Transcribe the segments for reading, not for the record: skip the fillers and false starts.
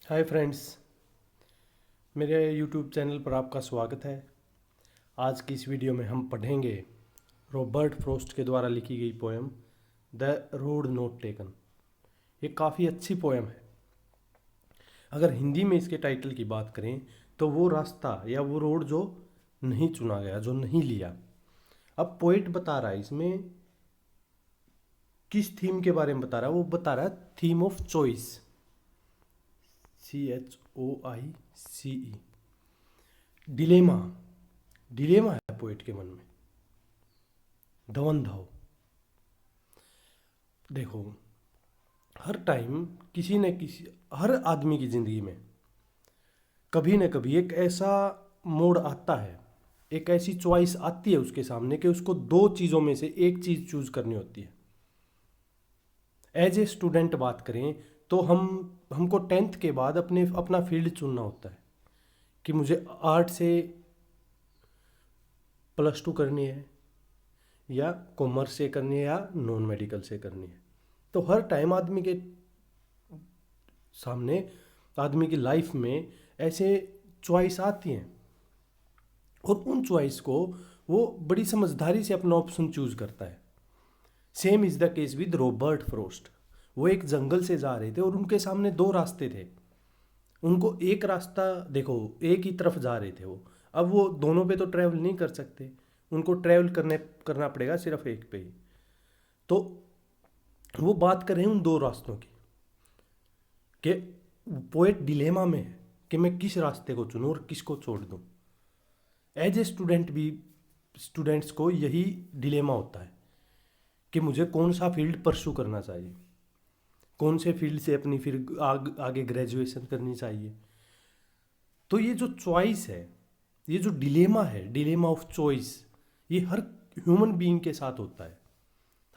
Hi friends, मेरे YouTube channel पर आपका स्वागत है। आज की इस वीडियो में हम पढ़ेंगे रॉबर्ट फ्रॉस्ट के द्वारा लिखी गई poem the road not taken. ये काफ़ी अच्छी पोएम है। अगर हिंदी में इसके टाइटल की बात करें तो वो रास्ता या वो रोड जो नहीं चुना गया, जो नहीं लिया। अब पोइट बता रहा है इसमें किस थीम के बारे में बता रहा है। वो बता रहा है theme of choice, CHOICE, dilemma. Dilemma है पोइट के मन में, धवंधव। देखो, हर टाइम किसी न किसी, हर आदमी की ज़िंदगी में कभी न कभी एक ऐसा मोड़ आता है, एक ऐसी चॉइस आती है उसके सामने कि उसको दो चीज़ों में से एक चीज़ चूज करनी होती है। एज ए स्टूडेंट बात करें तो हमको टेंथ के बाद अपना फील्ड चुनना होता है कि मुझे आर्ट से +2 करनी है या कॉमर्स से करनी है या नॉन मेडिकल से करनी है। तो हर टाइम आदमी के सामने, आदमी की लाइफ में ऐसे चॉइस आती हैं और उन चॉइस को वो बड़ी समझदारी से अपना ऑप्शन चूज करता है। Same is the case with Robert Frost. वो एक जंगल से जा रहे थे और उनके सामने दो रास्ते थे। उनको एक रास्ता, देखो, एक ही तरफ जा रहे थे वो। अब वो दोनों पे तो ट्रैवल नहीं कर सकते, उनको ट्रैवल करना पड़ेगा सिर्फ एक पे ही। तो वो बात कर रहे हैं उन दो रास्तों की कि पोएट डिलेमा में है कि मैं किस रास्ते को चुनूं और किसको छोड़ दूं। एज ए स्टूडेंट भी, स्टूडेंट्स को यही डिलेमा होता है कि मुझे कौन सा फील्ड परस्यू करना चाहिए, कौन से फील्ड से अपनी फिर आगे ग्रेजुएशन करनी चाहिए। तो ये जो चॉइस है, ये जो डिलेमा है, डिलेमा ऑफ चॉइस, ये हर ह्यूमन बीइंग के साथ होता है,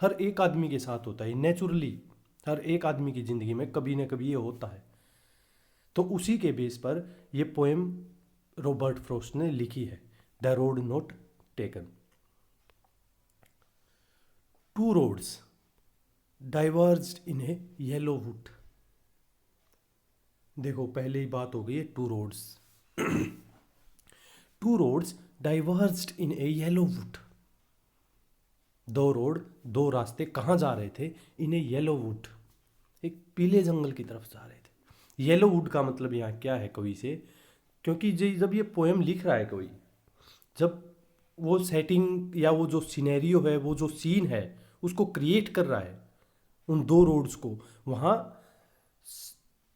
हर एक आदमी के साथ होता है नेचुरली। हर एक आदमी की ज़िंदगी में कभी ना कभी ये होता है। तो उसी के बेस पर ये पोएम रॉबर्ट फ्रॉस्ट ने लिखी है, the road not taken. Two roads diverged in a yellow wood. देखो, पहले ही बात हो गई है two roads. Two roads diverged in a yellow wood. दो रोड, दो रास्ते कहाँ जा रहे थे? इन ए येलो वुड, एक पीले जंगल की तरफ जा रहे थे। येलो वुड का मतलब यहाँ क्या है कवि से? क्योंकि जब ये पोएम लिख रहा है कवि, जब वो सेटिंग या वो जो सिनेरियो है, वो जो सीन है, उसको क्रिएट कर रहा है उन दो रोड्स को, वहाँ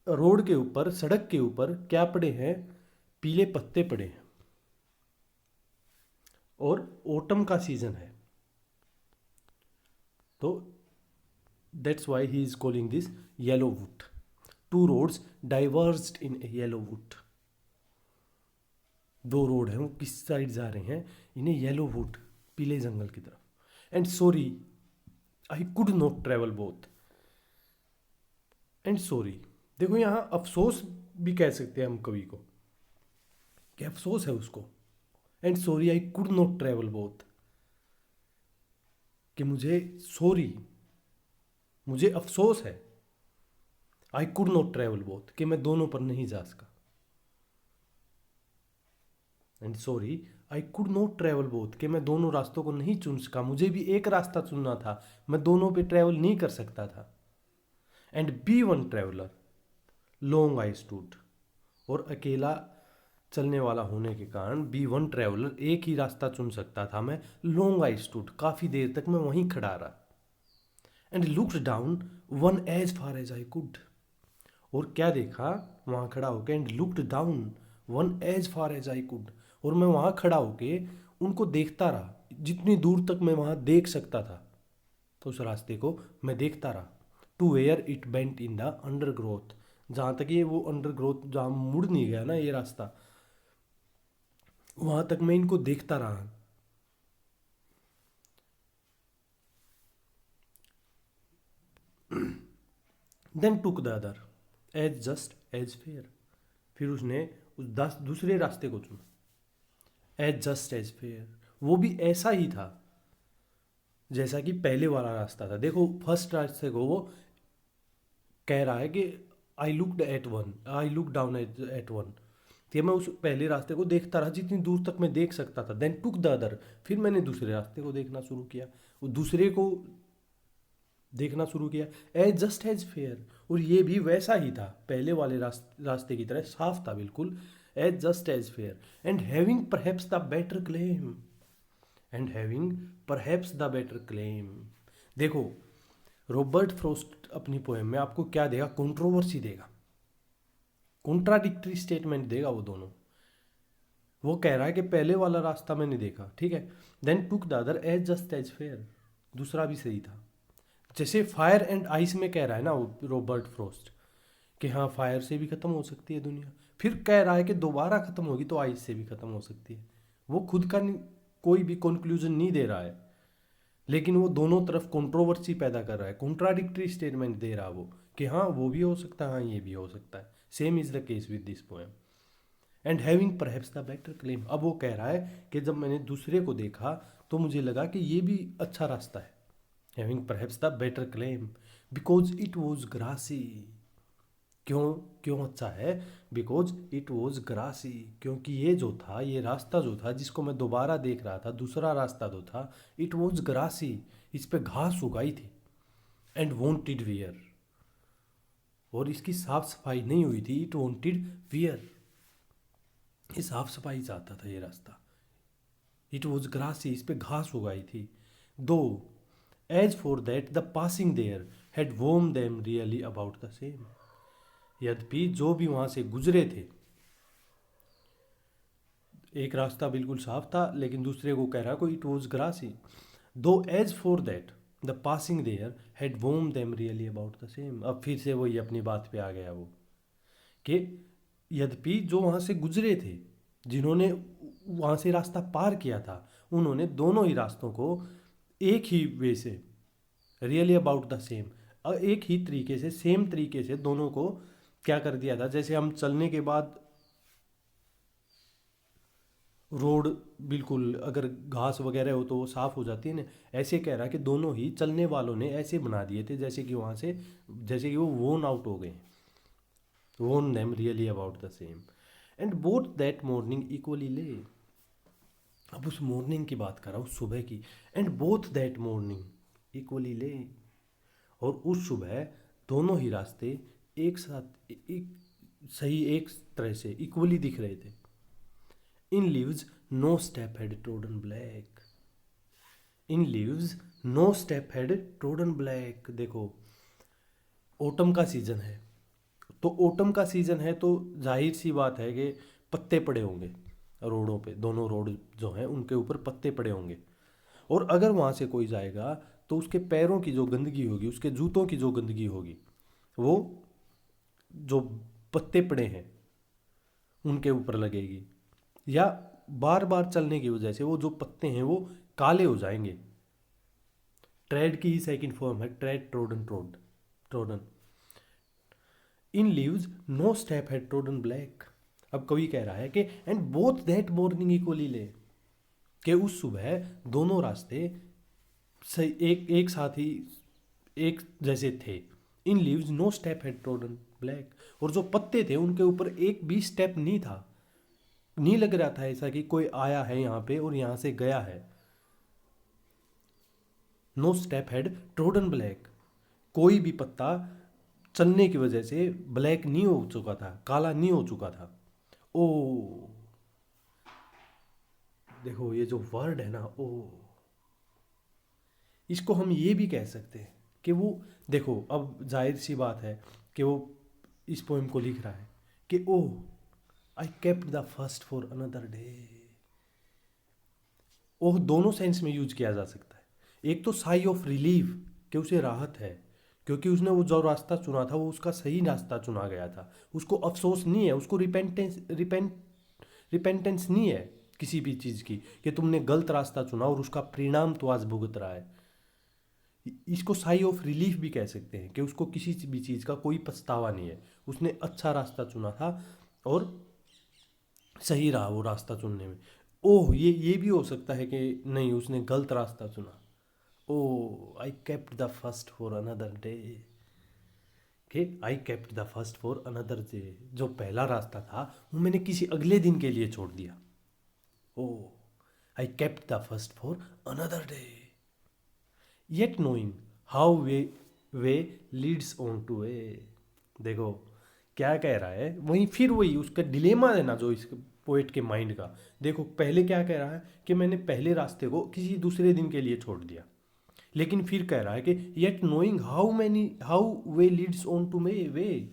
रोड के ऊपर, सड़क के ऊपर क्या पड़े हैं? पीले पत्ते पड़े हैं और ऑटम का सीजन है। तो that's why he is calling this yellow wood. Two roads diverged in yellow wood. दो रोड हैं, वो किस साइड जा रहे हैं? इन्हें येलो वुड, पीले जंगल की तरफ। And sorry I could not travel both. And sorry, देखो यहाँ अफसोस भी कह सकते हैं हम कवि को, कि अफसोस है उसको। And sorry I could not travel both, कि मुझे सॉरी, मुझे अफसोस है। I could not travel both, कि मैं दोनों पर नहीं जा सका। And sorry I could not travel both, कि मैं दोनों रास्तों को नहीं चुन सका। मुझे भी एक रास्ता चुनना था, मैं दोनों पे ट्रेवल नहीं कर सकता था। And be one traveller long I stood, और अकेला चलने वाला होने के कारण बी वन ट्रेवलर, एक ही रास्ता चुन सकता था मैं। लॉन्ग आई स्टूड, काफ़ी देर तक मैं वहीं खड़ा रहा। And looked down one as far as I could, और क्या देखा वहाँ खड़ा होके? And looked down one as far as I could, और मैं वहाँ खड़ा होके उनको देखता रहा, जितनी दूर तक मैं वहाँ देख सकता था। तो उस रास्ते को मैं देखता रहा। To where it bent in the undergrowth, जहाँ तक ये वो अंडर ग्रोथ, जहाँ मुड़ नहीं गया ना ये रास्ता, वहाँ तक मैं इनको देखता रहा। Then took the other as just as fair, फिर उसने उस दूसरे रास्ते को चुना। एज जस्ट एज फेयर, वो भी ऐसा ही था जैसा कि पहले वाला रास्ता था। देखो, फर्स्ट रास्ते को वो कह रहा है कि I look down at one, कि मैं उस पहले रास्ते को देखता रहा जितनी दूर तक मैं देख सकता था। देन टुक द अदर, फिर मैंने दूसरे रास्ते को देखना शुरू किया, वो दूसरे को देखना शुरू किया। एज जस्ट एज फेयर, और ये भी वैसा ही था पहले वाले रास्ते की तरह, साफ था बिल्कुल। As just as fair and having perhaps the better claim, and having perhaps the better claim. देखो, रॉबर्ट फ्रॉस्ट अपनी पोएम में आपको क्या देगा? कंट्रोवर्सी देगा, कॉन्ट्राडिक्टरी स्टेटमेंट देगा वो दोनों। वो कह रहा है कि पहले वाला रास्ता मैंने देखा, ठीक है, then took the other as just as fair, दूसरा भी सही था। जैसे फायर एंड आइस में कह रहा है ना वो रॉबर्ट फ्रॉस्ट, कि हाँ फायर से भी ख़त्म हो सकती है दुनिया, फिर कह रहा है कि दोबारा ख़त्म होगी तो आइस से भी ख़त्म हो सकती है। वो खुद का कोई भी कंक्लूजन नहीं दे रहा है, लेकिन वो दोनों तरफ कंट्रोवर्सी पैदा कर रहा है, कॉन्ट्राडिक्टरी स्टेटमेंट दे रहा है वो, कि हाँ वो भी हो सकता है, हाँ ये भी हो सकता है। Same is the case with this poem and having perhaps the better claim. अब वो कह रहा है कि जब मैंने दूसरे को देखा तो मुझे लगा कि ये भी अच्छा रास्ता है। Having perhaps the better claim because it was grassy. क्यों क्यों अच्छा है? बिकॉज इट वॉज ग्रासी, क्योंकि ये जो था, ये रास्ता जो था जिसको मैं दोबारा देख रहा था, दूसरा रास्ता जो था, इट वॉज ग्रासी, इस पे घास उगाई थी, एंड वॉन्टेड वियर, और इसकी साफ सफाई नहीं हुई थी, इट वॉन्टेड वियर, ये साफ सफाई चाहता था ये रास्ता। इट वॉज ग्रासी, इस पे घास उगाई थी। Though as for that the passing there had worn them really about the same. यद्यपि जो भी वहां से गुजरे थे, एक रास्ता बिल्कुल साफ था लेकिन दूसरे को कह रहा कोई it was grassy. Though as for that the passing there had worn them really about the same. अब फिर से वही अपनी बात पे आ गया वो, कि यद्यपि जो वहाँ से गुजरे थे, जिन्होंने वहाँ से रास्ता पार किया था, उन्होंने दोनों ही रास्तों को एक ही वे से, रियली अबाउट द सेम, एक ही तरीके से, सेम तरीके से दोनों को क्या कर दिया था। जैसे हम चलने के बाद रोड बिल्कुल अगर घास वगैरह हो तो वो साफ़ हो जाती है ना, ऐसे कह रहा है कि दोनों ही चलने वालों ने ऐसे बना दिए थे जैसे कि वहाँ से, जैसे कि वो वोन आउट हो गए, वोन them really about the same and both that morning equally ले। अब उस मॉर्निंग की बात कर रहा हूँ, सुबह की। And both that morning equally ले, और उस सुबह दोनों ही रास्ते एक साथ एक सही एक तरह से इक्वली दिख रहे थे। In leaves no step had trodden black, in leaves no step had trodden black. देखो, ओटम का सीजन है, तो ओटम का सीजन है तो जाहिर सी बात है कि पत्ते पड़े होंगे रोडों पे, दोनों रोड जो हैं उनके ऊपर पत्ते पड़े होंगे। और अगर वहाँ से कोई जाएगा तो उसके पैरों की जो गंदगी होगी, उसके जूतों की जो गंदगी होगी, वो जो पत्ते पड़े हैं उनके ऊपर लगेगी, या बार बार चलने की वजह से वो जो पत्ते हैं वो काले हो जाएंगे। ट्रेड की ही सेकंड फॉर्म है tread, trodden, trodden. In leaves no step had trodden black. अब कवि कह रहा है कि and both that morning equally lay, कि उस सुबह दोनों रास्ते सही एक साथ ही एक जैसे थे। In leaves no step had trodden black, और जो पत्ते थे उनके ऊपर एक भी स्टेप नहीं था, नहीं लग रहा था ऐसा कि कोई आया है यहाँ पे और यहाँ से गया है। No step had trodden black, कोई भी पत्ता चलने की वजह से ब्लैक नहीं हो चुका था, काला नहीं हो चुका था। ओ, देखो ये जो वर्ड है ना, ओ, इसको हम ये भी कह सकते हैं कि वो, देखो अब जाहिर सी बात है कि वो इस पोएम को लिख रहा है कि oh I kept the first for another day. ओह दोनों सेंस में यूज किया जा सकता है। एक तो साई ऑफ रिलीफ, कि उसे राहत है क्योंकि उसने वो जो रास्ता चुना था वो उसका सही रास्ता चुना गया था, उसको अफसोस नहीं है, उसको रिपेंटेंस नहीं है किसी भी चीज़ की कि तुमने गलत रास्ता चुना और उसका परिणाम तो आज भुगत रहा है। इसको साई ऑफ रिलीफ भी कह सकते हैं कि उसको किसी भी चीज़ का कोई पछतावा नहीं है, उसने अच्छा रास्ता चुना था और सही रहा वो रास्ता चुनने में। ओह, ये भी हो सकता है कि नहीं उसने गलत रास्ता चुना। Oh I kept the first for another day, कि I kept the first for another day, जो पहला रास्ता था वो मैंने किसी अगले दिन के लिए छोड़ दिया। Oh, I kept the first for another day, yet knowing how way leads on to way. देखो क्या कह रहा है, वहीं फिर वही उसका डिलेमा है ना जो इस पोएट के माइंड का। देखो पहले क्या कह रहा है कि मैंने पहले रास्ते को किसी दूसरे दिन के लिए छोड़ दिया, लेकिन फिर कह रहा है कि yet knowing how way leads on to वे,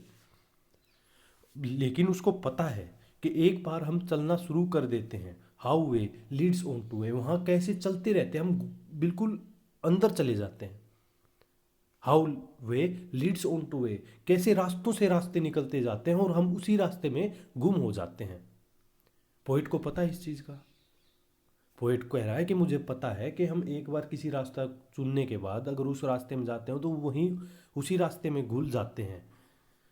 लेकिन उसको पता है कि एक बार हम चलना शुरू कर देते हैं, how way leads on to वे, वहाँ कैसे चलते रहते हैं हम, बिल्कुल अंदर चले जाते हैं। How way leads on to वे, कैसे रास्तों से रास्ते निकलते जाते हैं और हम उसी रास्ते में गुम हो जाते हैं। पोइट को पता है इस चीज़ का। पोइट कह रहा है कि मुझे पता है कि हम एक बार किसी रास्ता चुनने के बाद अगर उस रास्ते में जाते हो तो वहीं उसी रास्ते में घुल जाते हैं,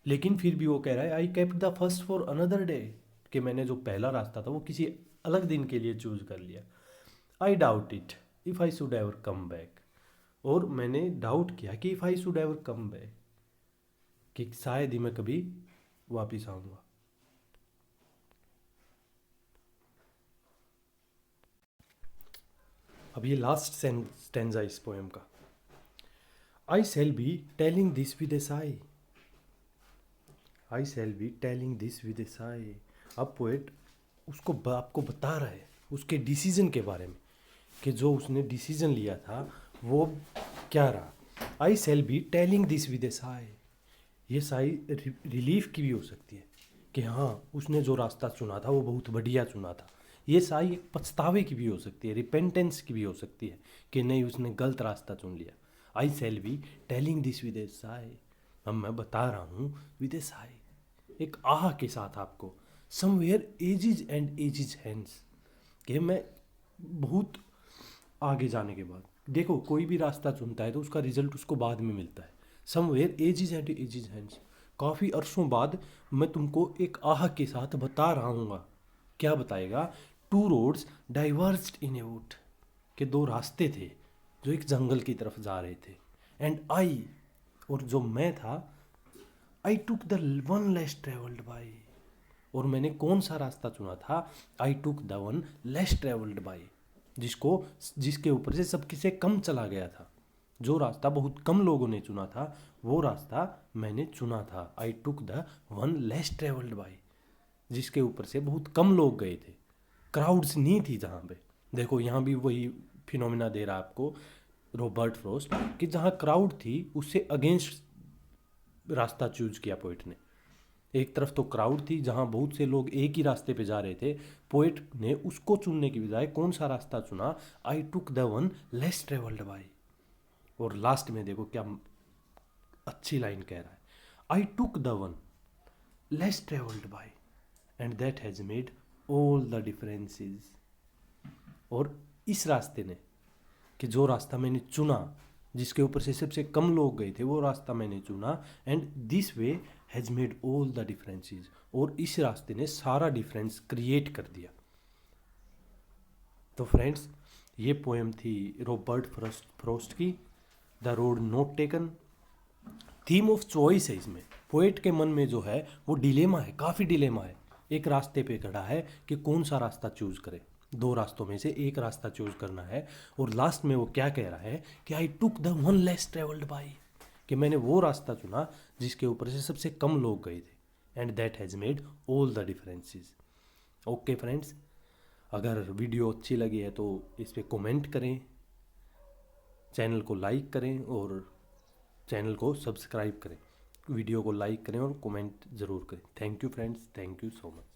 लेकिन फिर भी वो कह रहा है आई kept the first for another day, कि मैंने जो पहला रास्ता था वो किसी अलग दिन के लिए चूज कर लिया। I doubt it if I should ever come back, और मैंने डाउट किया कि if I should ever come back, कि शायद ही मैं कभी वापिस आऊँगा। अब ये लास्ट स्टेंजा इस पोएम का, I shall be telling this with a sigh, I shall be telling this with a sigh. अब पोएट उसको आपको बता रहा है उसके डिसीजन के बारे में, कि जो उसने डिसीजन लिया था वो क्या रहा। I shall be telling this with a sigh, ये साई रिलीफ की भी हो सकती है कि हाँ उसने जो रास्ता चुना था वो बहुत बढ़िया चुना था। ये साई एक पछतावे की भी हो सकती है, रिपेंटेंस की भी हो सकती है कि नहीं उसने गलत रास्ता चुन लिया। I shall be telling this with a sigh, अब मैं बता रहा हूँ विद ए साई, एक आह के साथ आपको, somewhere edges and edges hands, कि मैं बहुत आगे जाने के बाद, देखो कोई भी रास्ता चुनता है तो उसका रिजल्ट उसको बाद में मिलता है। Somewhere edges and edges hands, काफ़ी अरसों बाद मैं तुमको एक आह के साथ बता रहा हूँ। क्या बताएगा, two roads diverged in a wood, के दो रास्ते थे जो एक जंगल की तरफ जा रहे थे। एंड आई, और जो मैं था, I took the one less travelled by, और मैंने कौन सा रास्ता चुना था, I took the one less travelled by, जिसके ऊपर से सबसे से कम चला गया था। जो रास्ता बहुत कम लोगों ने चुना था वो रास्ता मैंने चुना था। I took the one less travelled by, जिसके ऊपर से बहुत कम लोग गए थे, क्राउड्स नहीं थी जहाँ पे। देखो यहाँ भी वही फिनोमिना दे रहा है आपको रॉबर्ट फ्रॉस्ट, कि जहाँ क्राउड थी उससे अगेंस्ट रास्ता चूज किया पोइट ने। एक तरफ तो क्राउड थी जहाँ बहुत से लोग एक ही रास्ते पे जा रहे थे, पोइट ने उसको चुनने की बजाय कौन सा रास्ता चुना, I took the one less travelled by. और लास्ट में देखो क्या अच्छी लाइन कह रहा है, I took the one less travelled by and that has made all the differences. और इस रास्ते ने, कि जो रास्ता मैंने चुना जिसके ऊपर से सबसे कम लोग गए थे वो रास्ता मैंने चुना, and this way has made all the differences, और इस रास्ते ने सारा डिफरेंस क्रिएट कर दिया। तो फ्रेंड्स ये पोएम थी रॉबर्ट फ्रॉस्ट की, the road not taken. Theme of choice है इसमें, पोएट के मन में जो है वो डिलेमा है, काफ़ी डिलेमा है, एक रास्ते पे खड़ा है कि कौन सा रास्ता चूज करे, दो रास्तों में से एक रास्ता चूज करना है। और लास्ट में वो क्या कह रहा है कि I took the one less travelled by, कि मैंने वो रास्ता चुना जिसके ऊपर से सबसे कम लोग गए थे, and that has made all the differences. Okay friends, अगर वीडियो अच्छी लगी है तो इस पर कमेंट करें, चैनल को लाइक करें और चैनल को सब्सक्राइब करें, वीडियो को लाइक करें और कमेंट ज़रूर करें। Thank you friends, thank you so much.